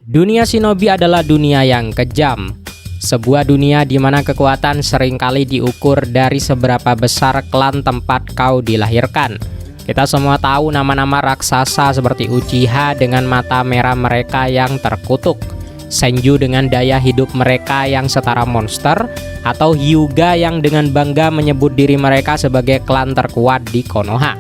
Dunia shinobi adalah dunia yang kejam. Sebuah dunia di mana kekuatan seringkali diukur dari seberapa besar klan tempat kau dilahirkan. Kita semua tahu nama-nama raksasa seperti Uchiha dengan mata merah mereka yang terkutuk, Senju dengan daya hidup mereka yang setara monster, atau Hyuga yang dengan bangga menyebut diri mereka sebagai klan terkuat di Konoha.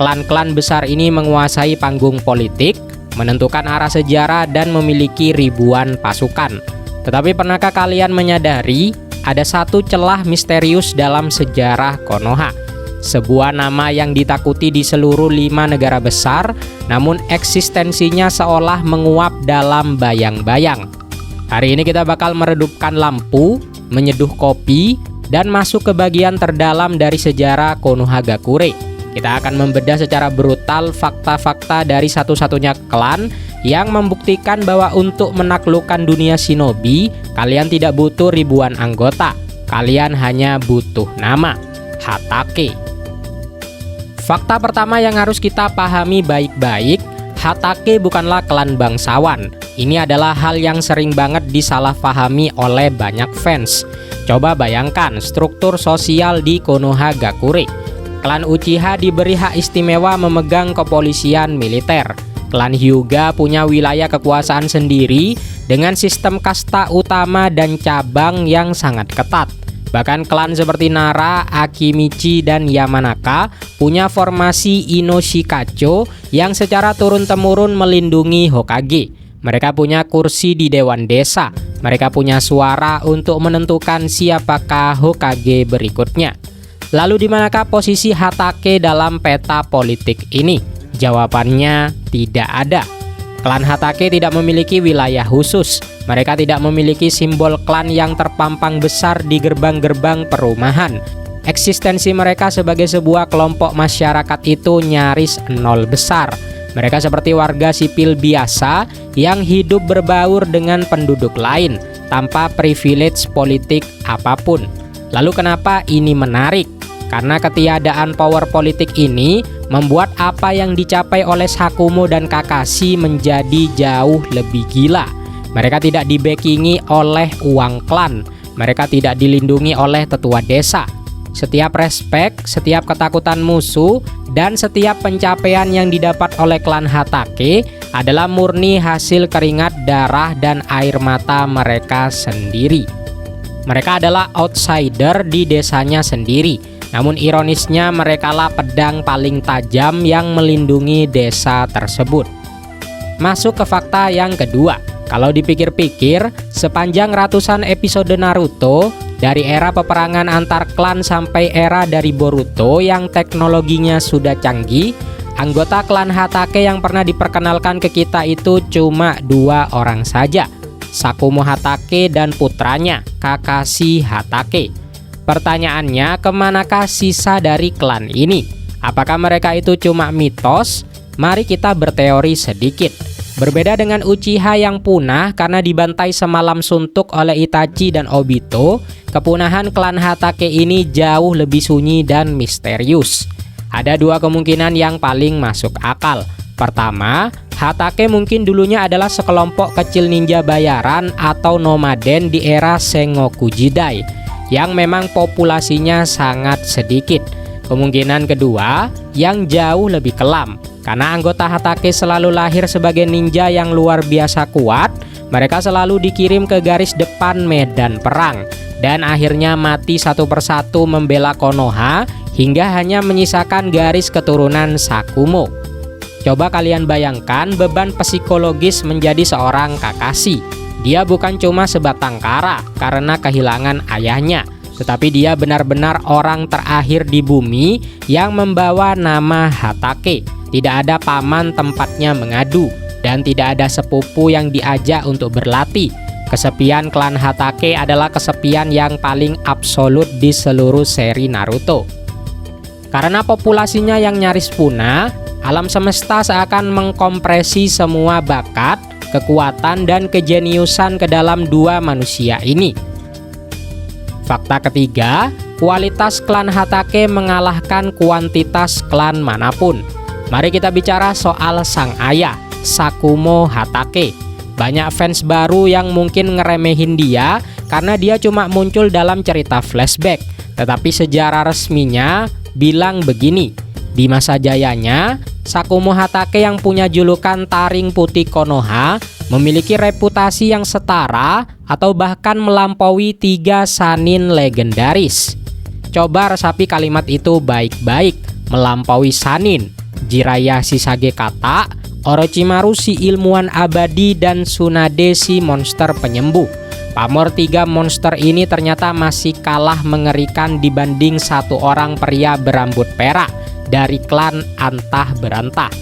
Klan-klan besar ini menguasai panggung politik, menentukan arah sejarah, dan memiliki ribuan pasukan. Tetapi pernahkah kalian menyadari ada satu celah misterius dalam sejarah Konoha? Sebuah nama yang ditakuti di seluruh 5 negara besar, namun eksistensinya seolah menguap dalam bayang-bayang. Hari ini kita bakal meredupkan lampu, menyeduh kopi, dan masuk ke bagian terdalam dari sejarah Konohagakure. Kita akan membedah secara brutal fakta-fakta dari satu-satunya klan yang membuktikan bahwa untuk menaklukkan dunia shinobi, kalian tidak butuh ribuan anggota. Kalian hanya butuh nama, Hatake. Fakta pertama yang harus kita pahami baik-baik, Hatake bukanlah klan bangsawan. Ini adalah hal yang sering banget disalahpahami oleh banyak fans. Coba bayangkan struktur sosial di Konohagakure. Klan Uchiha diberi hak istimewa memegang kepolisian militer. Klan Hyuga punya wilayah kekuasaan sendiri dengan sistem kasta utama dan cabang yang sangat ketat. Bahkan klan seperti Nara, Akimichi, dan Yamanaka punya formasi Inoshikacho yang secara turun-temurun melindungi Hokage. Mereka punya kursi di Dewan Desa. Mereka punya suara untuk menentukan siapakah Hokage berikutnya. Lalu di manakah posisi Hatake dalam peta politik ini? Jawabannya tidak ada. Klan Hatake tidak memiliki wilayah khusus. Mereka tidak memiliki simbol klan yang terpampang besar di gerbang-gerbang perumahan. Eksistensi mereka sebagai sebuah kelompok masyarakat itu nyaris nol besar. Mereka seperti warga sipil biasa yang hidup berbaur dengan penduduk lain tanpa privilege politik apapun. Lalu kenapa ini menarik? Karena ketiadaan power politik ini membuat apa yang dicapai oleh Sakumo dan Kakashi menjadi jauh lebih gila. Mereka tidak dibackingi oleh uang klan. Mereka tidak dilindungi oleh tetua desa. Setiap respek, setiap ketakutan musuh, dan setiap pencapaian yang didapat oleh klan Hatake adalah murni hasil keringat, darah, dan air mata mereka sendiri. Mereka adalah outsider di desanya sendiri. Namun ironisnya merekalah pedang paling tajam yang melindungi desa tersebut. Masuk ke fakta yang kedua. Kalau dipikir-pikir, sepanjang ratusan episode Naruto, dari era peperangan antar klan sampai era dari Boruto yang teknologinya sudah canggih, anggota klan Hatake yang pernah diperkenalkan ke kita itu cuma 2 orang saja, Sakumo Hatake dan putranya, Kakashi Hatake. Pertanyaannya, kemanakah sisa dari klan ini? Apakah mereka itu cuma mitos? Mari kita berteori sedikit. Berbeda dengan Uchiha yang punah karena dibantai semalam suntuk oleh Itachi dan Obito, kepunahan klan Hatake ini jauh lebih sunyi dan misterius. Ada 2 kemungkinan yang paling masuk akal. Pertama, Hatake mungkin dulunya adalah sekelompok kecil ninja bayaran atau nomaden di era Sengoku Jidai, yang memang populasinya sangat sedikit. Kemungkinan kedua yang jauh lebih kelam, karena anggota Hatake selalu lahir sebagai ninja yang luar biasa kuat. Mereka selalu dikirim ke garis depan medan perang, dan akhirnya mati satu persatu membela Konoha hingga hanya menyisakan garis keturunan Sakumo. Coba kalian bayangkan beban psikologis menjadi seorang Kakashi. Dia bukan cuma sebatang kara karena kehilangan ayahnya, tetapi dia benar-benar orang terakhir di bumi yang membawa nama Hatake. Tidak ada paman tempatnya mengadu, dan tidak ada sepupu yang diajak untuk berlatih. Kesepian klan Hatake adalah kesepian yang paling absolut di seluruh seri Naruto. Karena populasinya yang nyaris punah, alam semesta seakan mengkompresi semua bakat, kekuatan, dan kejeniusan ke dalam 2 manusia ini. Fakta ketiga, kualitas klan Hatake mengalahkan kuantitas klan manapun. Mari kita bicara soal sang ayah, Sakumo Hatake. Banyak fans baru yang mungkin ngeremehin dia karena dia cuma muncul dalam cerita flashback. Tetapi sejarah resminya bilang begini, di masa jayanya, Sakumo Hatake yang punya julukan Taring Putih Konoha memiliki reputasi yang setara atau bahkan melampaui 3 sanin legendaris. Coba resapi kalimat itu baik-baik, melampaui sanin, Jiraiya Shisage Kata, Orochimaru si ilmuwan abadi, dan Tsunade si monster penyembuh. Pamor 3 monster ini ternyata masih kalah mengerikan dibanding satu orang pria berambut perak dari klan Antah Berantah.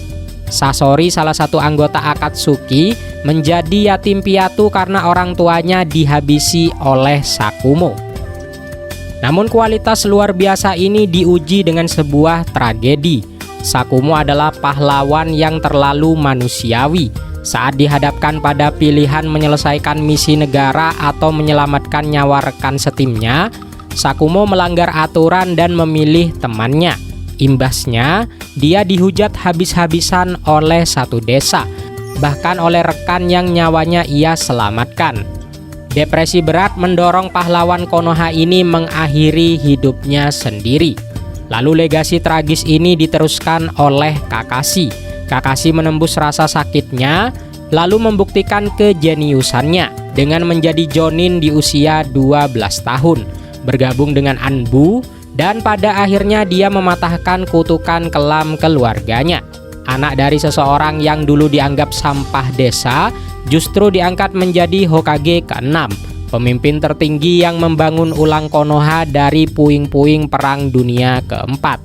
Sasori, salah satu anggota Akatsuki, menjadi yatim piatu karena orang tuanya dihabisi oleh Sakumo. Namun kualitas luar biasa ini diuji dengan sebuah tragedi. Sakumo adalah pahlawan yang terlalu manusiawi. Saat dihadapkan pada pilihan menyelesaikan misi negara atau menyelamatkan nyawa rekan setimnya, Sakumo melanggar aturan dan memilih temannya. Imbasnya, dia dihujat habis-habisan oleh satu desa, bahkan oleh rekan yang nyawanya ia selamatkan. Depresi berat mendorong pahlawan Konoha ini mengakhiri hidupnya sendiri. Lalu legasi tragis ini diteruskan oleh Kakashi. Kakashi menembus rasa sakitnya, lalu membuktikan kejeniusannya dengan menjadi jonin di usia 12 tahun, bergabung dengan Anbu, dan pada akhirnya dia mematahkan kutukan kelam keluarganya. Anak dari seseorang yang dulu dianggap sampah desa, justru diangkat menjadi Hokage ke-6. Pemimpin tertinggi yang membangun ulang Konoha dari puing-puing Perang Dunia keempat.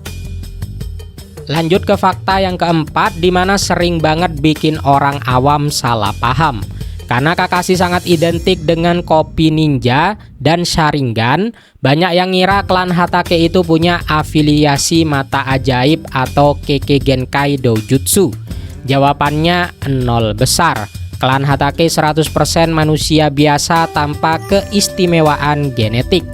Lanjut ke fakta yang keempat, di mana sering banget bikin orang awam salah paham. Karena Kakashi sangat identik dengan kopi ninja dan Sharingan, banyak yang ngira klan Hatake itu punya afiliasi mata ajaib atau Kekkei Genkai Doujutsu. Jawabannya 0 besar. Klan Hatake 100% manusia biasa tanpa keistimewaan genetik.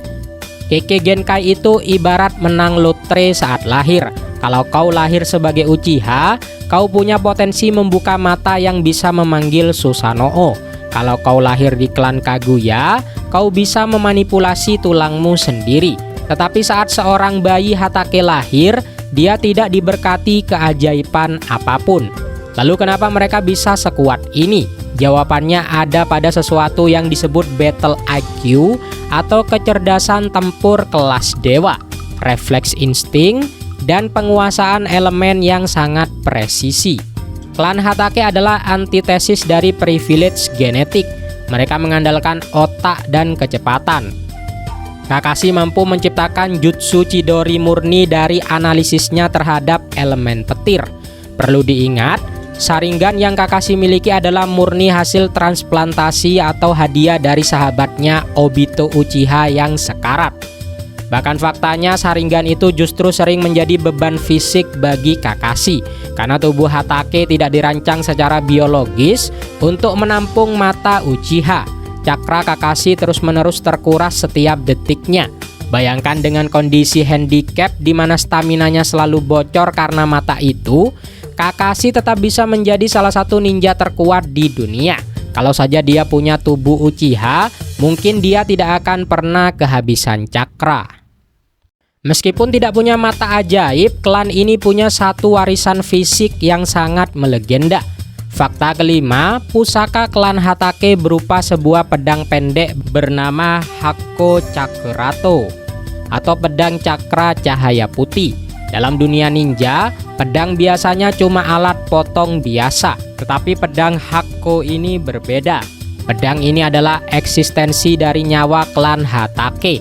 Kekkei Genkai itu ibarat menang lotre saat lahir. Kalau kau lahir sebagai Uchiha, kau punya potensi membuka mata yang bisa memanggil Susanoo. Kalau kau lahir di klan Kaguya, kau bisa memanipulasi tulangmu sendiri. Tetapi saat seorang bayi Hatake lahir, dia tidak diberkati keajaiban apapun. Lalu kenapa mereka bisa sekuat ini? Jawabannya ada pada sesuatu yang disebut battle IQ atau kecerdasan tempur kelas dewa, refleks insting, dan penguasaan elemen yang sangat presisi. Klan Hatake adalah antitesis dari privilege genetik. Mereka mengandalkan otak dan kecepatan. Kakashi mampu menciptakan jutsu Chidori murni dari analisisnya terhadap elemen petir. Perlu diingat, Sharingan yang Kakashi miliki adalah murni hasil transplantasi atau hadiah dari sahabatnya Obito Uchiha yang sekarat. Bahkan faktanya Sharingan itu justru sering menjadi beban fisik bagi Kakashi karena tubuh Hatake tidak dirancang secara biologis untuk menampung mata Uchiha. Cakra Kakashi terus-menerus terkuras setiap detiknya. Bayangkan dengan kondisi handicap di mana staminanya selalu bocor karena mata itu, Kakashi tetap bisa menjadi salah satu ninja terkuat di dunia. Kalau saja dia punya tubuh Uchiha, mungkin dia tidak akan pernah kehabisan cakra. Meskipun tidak punya mata ajaib, klan ini punya satu warisan fisik yang sangat melegenda. Fakta kelima, pusaka klan Hatake berupa sebuah pedang pendek bernama Hakko Chakurato atau pedang cakra cahaya putih. Dalam dunia ninja, pedang biasanya cuma alat potong biasa, tetapi pedang Hakko ini berbeda. Pedang ini adalah eksistensi dari nyawa klan Hatake.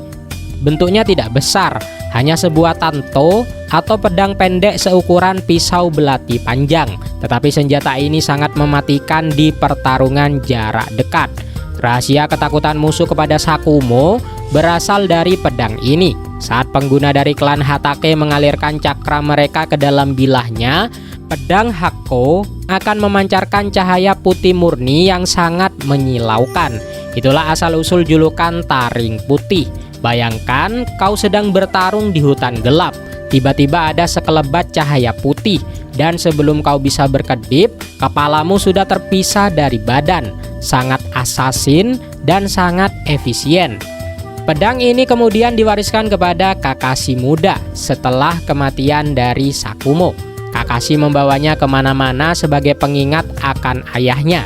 Bentuknya tidak besar, hanya sebuah tanto atau pedang pendek seukuran pisau belati panjang. Tetapi senjata ini sangat mematikan di pertarungan jarak dekat. Rahasia ketakutan musuh kepada Sakumo berasal dari pedang ini. Saat pengguna dari klan Hatake mengalirkan cakra mereka ke dalam bilahnya, pedang Hakko akan memancarkan cahaya putih murni yang sangat menyilaukan. Itulah asal-usul julukan Taring Putih. Bayangkan kau sedang bertarung di hutan gelap. Tiba-tiba ada sekelebat cahaya putih. dan sebelum kau bisa berkedip, kepalamu sudah terpisah dari badan. Sangat asasin dan sangat efisien. Pedang ini kemudian diwariskan kepada Kakashi muda setelah kematian dari Sakumo. Kakashi membawanya kemana-mana sebagai pengingat akan ayahnya.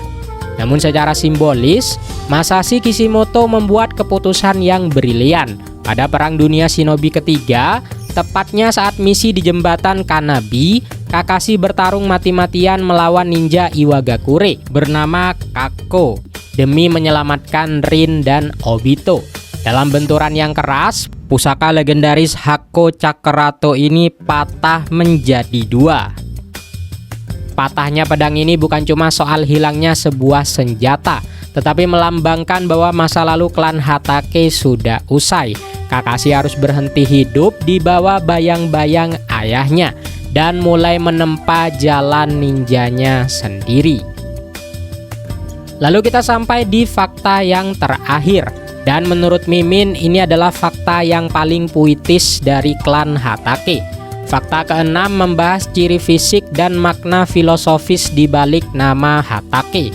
Namun secara simbolis, Masashi Kishimoto membuat keputusan yang brilian. Pada Perang Dunia Shinobi ketiga, tepatnya saat misi di jembatan Kanabi, Kakashi bertarung mati-matian melawan ninja Iwagakure bernama Kakko demi menyelamatkan Rin dan Obito. Dalam benturan yang keras, pusaka legendaris Hakko Cakerato ini patah menjadi dua. Patahnya pedang ini bukan cuma soal hilangnya sebuah senjata, tetapi melambangkan bahwa masa lalu klan Hatake sudah usai. Kakashi harus berhenti hidup di bawah bayang-bayang ayahnya dan mulai menempa jalan ninjanya sendiri. Lalu kita sampai di fakta yang terakhir. Dan menurut Mimin, ini adalah fakta yang paling puitis dari klan Hatake. Fakta keenam membahas ciri fisik dan makna filosofis di balik nama Hatake.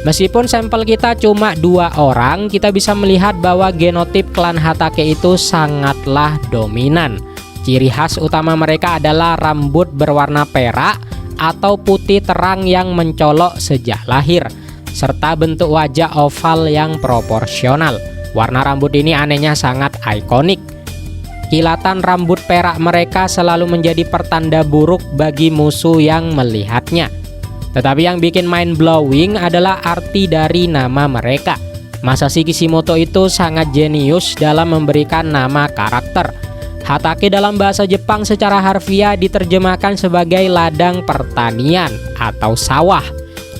Meskipun sampel kita cuma 2 orang, kita bisa melihat bahwa genotip klan Hatake itu sangatlah dominan. Ciri khas utama mereka adalah rambut berwarna perak atau putih terang yang mencolok sejak lahir, serta bentuk wajah oval yang proporsional. Warna rambut ini anehnya sangat ikonik. Kilatan rambut perak mereka selalu menjadi pertanda buruk bagi musuh yang melihatnya. Tetapi yang bikin mind-blowing adalah arti dari nama mereka. Masashi Kishimoto itu sangat jenius dalam memberikan nama karakter. Hatake dalam bahasa Jepang secara harfiah diterjemahkan sebagai ladang pertanian atau sawah.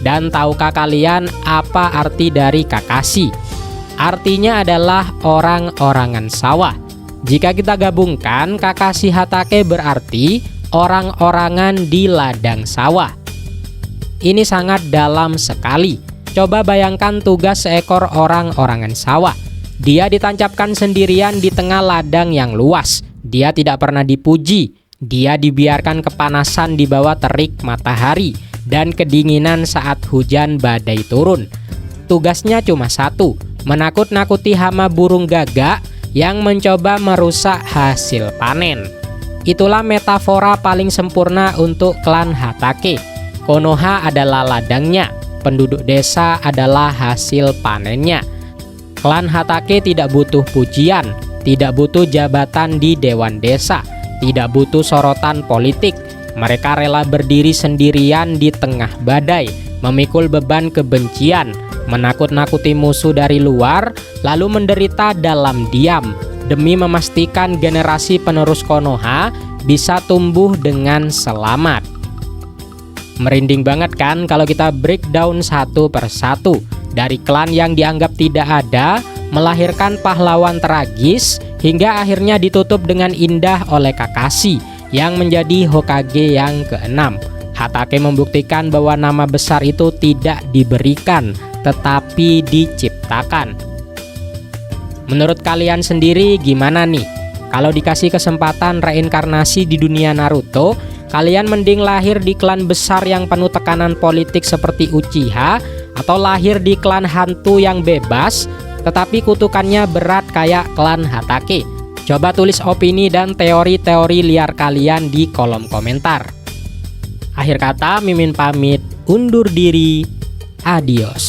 Dan tahukah kalian apa arti dari Kakashi? Artinya adalah orang-orangan sawah. Jika kita gabungkan, Kakashi Hatake berarti orang-orangan di ladang sawah. Ini sangat dalam sekali. Coba bayangkan tugas seekor orang-orangan sawah. Dia ditancapkan sendirian di tengah ladang yang luas. Dia tidak pernah dipuji. Dia dibiarkan kepanasan di bawah terik matahari dan kedinginan saat hujan badai turun. Tugasnya cuma satu, menakut-nakuti hama burung gagak yang mencoba merusak hasil panen. Itulah metafora paling sempurna untuk klan Hatake. Konoha adalah ladangnya, penduduk desa adalah hasil panennya. Klan Hatake tidak butuh pujian, tidak butuh jabatan di dewan desa, tidak butuh sorotan politik. Mereka rela berdiri sendirian di tengah badai, memikul beban kebencian, menakut-nakuti musuh dari luar, lalu menderita dalam diam, demi memastikan generasi penerus Konoha bisa tumbuh dengan selamat. Merinding banget kan kalau kita breakdown satu persatu. Dari klan yang dianggap tidak ada, melahirkan pahlawan tragis, hingga akhirnya ditutup dengan indah oleh Kakashi yang menjadi Hokage yang ke-6. Hatake membuktikan bahwa nama besar itu tidak diberikan, tetapi diciptakan. Menurut kalian sendiri gimana nih? Kalau dikasih kesempatan reinkarnasi di dunia Naruto, kalian mending lahir di klan besar yang penuh tekanan politik seperti Uchiha, atau lahir di klan hantu yang bebas, tetapi kutukannya berat kayak klan Hatake? Coba tulis opini dan teori-teori liar kalian di kolom komentar. Akhir kata, Mimin pamit undur diri. Adios.